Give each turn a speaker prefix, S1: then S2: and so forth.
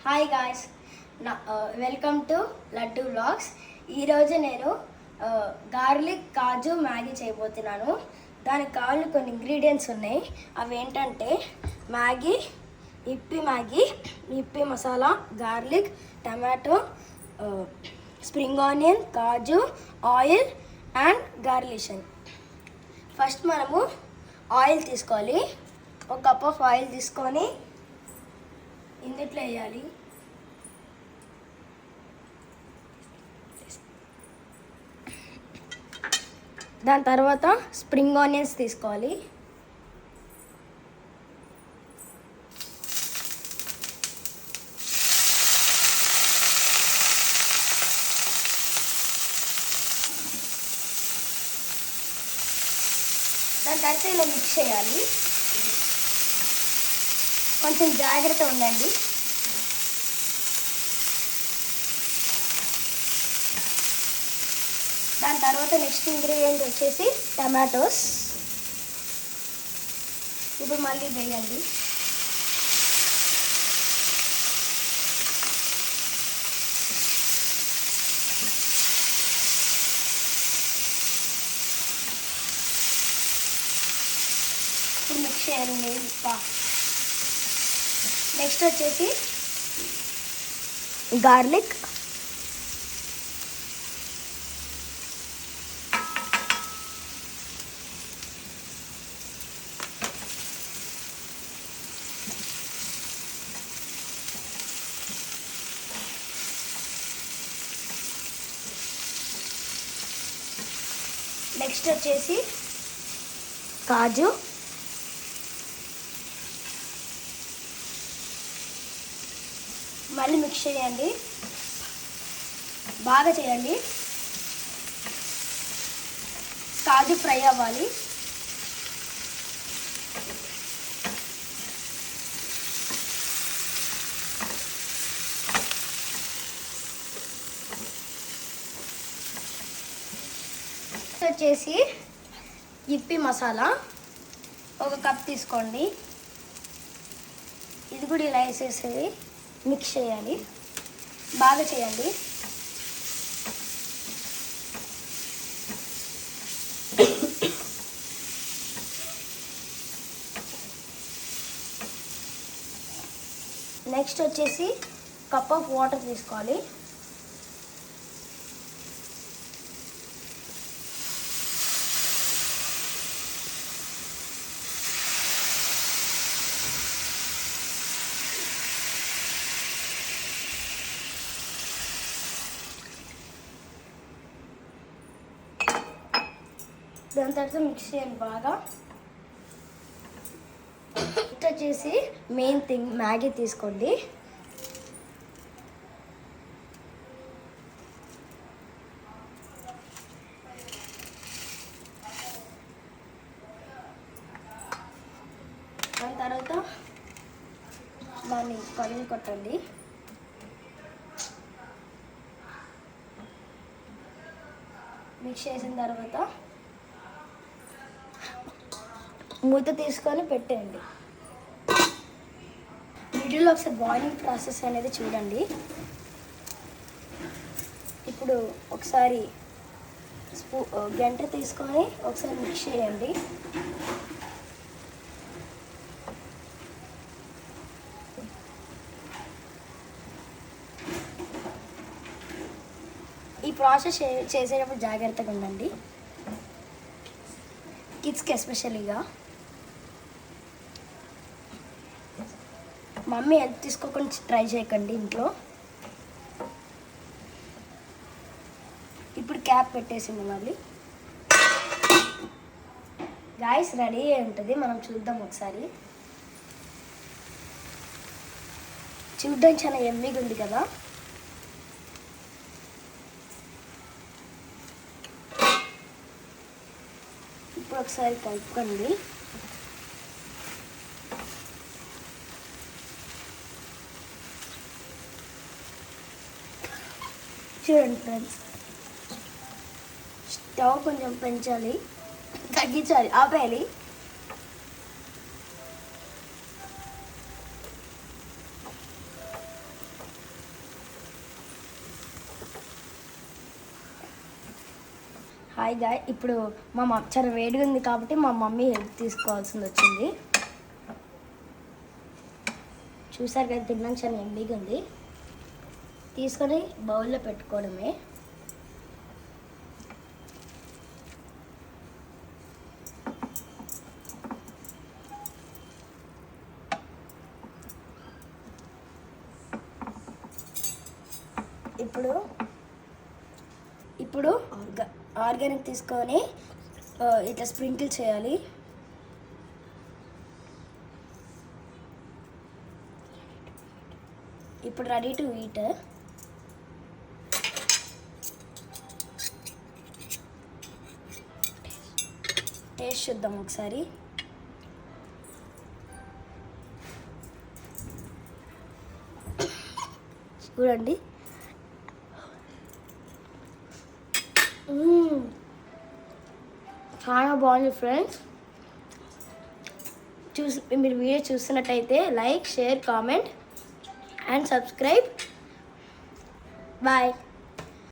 S1: Hi guys, welcome to laddu vlogs. ఈరోజు నేను garlic కాజు Maggi చేయబోతున్నాను. దానికి కావాలి కొన్ని ఇంగ్రీడియంట్స్ ఉన్నాయి. అవి ఏంటంటే ఇప్పి masala, garlic, tomato, spring onion, కాజు, ఆయిల్ అండ్ గార్లిషన్. ఫస్ట్ మనము ఆయిల్ తీసుకోవాలి. ఒక కప్ ఆఫ్ ఆయిల్ తీసుకొని ఇందుట్లో వేయాలి. దాని తర్వాత స్ప్రింగ్ ఆనియన్స్ తీసుకోవాలి. దాని తర్వాత ఇలా మిక్స్ చేయాలి. కొంచెం జాగ్రత్త ఉండండి. దాని తర్వాత నెక్స్ట్ ఇంగ్రీడియంట్ వచ్చేసి టమాటోస్. ఇప్పుడు మళ్ళీ వేయండి. ఇప్పుడు మిక్స్ చేయండి. నెక్స్ట్ వచ్చేసి గార్లిక్, నెక్స్ట్ వచ్చేసి కాజు, మళ్ళీ మిక్స్ చేయండి, బాగా చేయండి. కాజు ఫ్రై అవ్వాలి. వచ్చేసి ఇప్పి మసాలా ఒక కప్ తీసుకోండి. ఇది కూడా ఇలా వేసేసి మిక్స్ చేయాలి, బాగా చేయండి. నెక్స్ట్ వచ్చేసి కప్ ఆఫ్ వాటర్ తీసుకోవాలి. దాని తర్వాత మిక్స్ చేయండి బాగా. నెక్స్ట్ వచ్చేసి మెయిన్ థింగ్ మ్యాగీ తీసుకోండి. దాని తర్వాత దాన్ని పగిలి కొట్టండి. మిక్స్ చేసిన తర్వాత మూత తీసుకొని పెట్టేయండి. మిడిల్లో ఒకసారి బాయిలింగ్ ప్రాసెస్ అనేది చూడండి. ఇప్పుడు ఒకసారి గంట తీసుకొని ఒకసారి మిక్స్ చేయండి. ఈ ప్రాసెస్ చేసేటప్పుడు జాగ్రత్తగా ఉండండి, కిడ్స్కి ఎస్పెషల్లీగా. మమ్మీ హెల్ప్ తీసుకోకుండా ట్రై చేయకండి ఇంట్లో. ఇప్పుడు క్యాప్ పెట్టేసింది. మళ్ళీ గాయ్స్ రెడీ అయి ఉంటుంది. మనం చూద్దాం ఒకసారి. చూడ్డానికి చాలా ఎమ్మీగా ఉంది కదా. ఇప్పుడు ఒకసారి కలుపుకోండి. చూడండి ఫ్రెండ్స్, స్టవ్ కొంచెం పెంచాలి, తగ్గించాలి, ఆపేయాలి. హాయ్ గాయ్, ఇప్పుడు చాలా వేడిగా ఉంది కాబట్టి మా మమ్మీ హెల్ప్ తీసుకోవాల్సింది వచ్చింది. చూసారు కదా, తిన్నాక చాలా ఎంబీగా ఉంది. తీసుకొని బౌల్లో పెట్టుకోవడమే. ఇప్పుడు ఆర్గానిక్ తీసుకొని ఇట్లా స్ప్రింకిల్ చేయాలి. ఇప్పుడు రెడీ టు ఈట్. టేస్ట్ చూద్దాం ఒకసారి. చూడండి, చాలా బాగుంది ఫ్రెండ్స్. మీరు వీడియో చూస్తున్నట్టయితే like, share, comment and subscribe. Bye.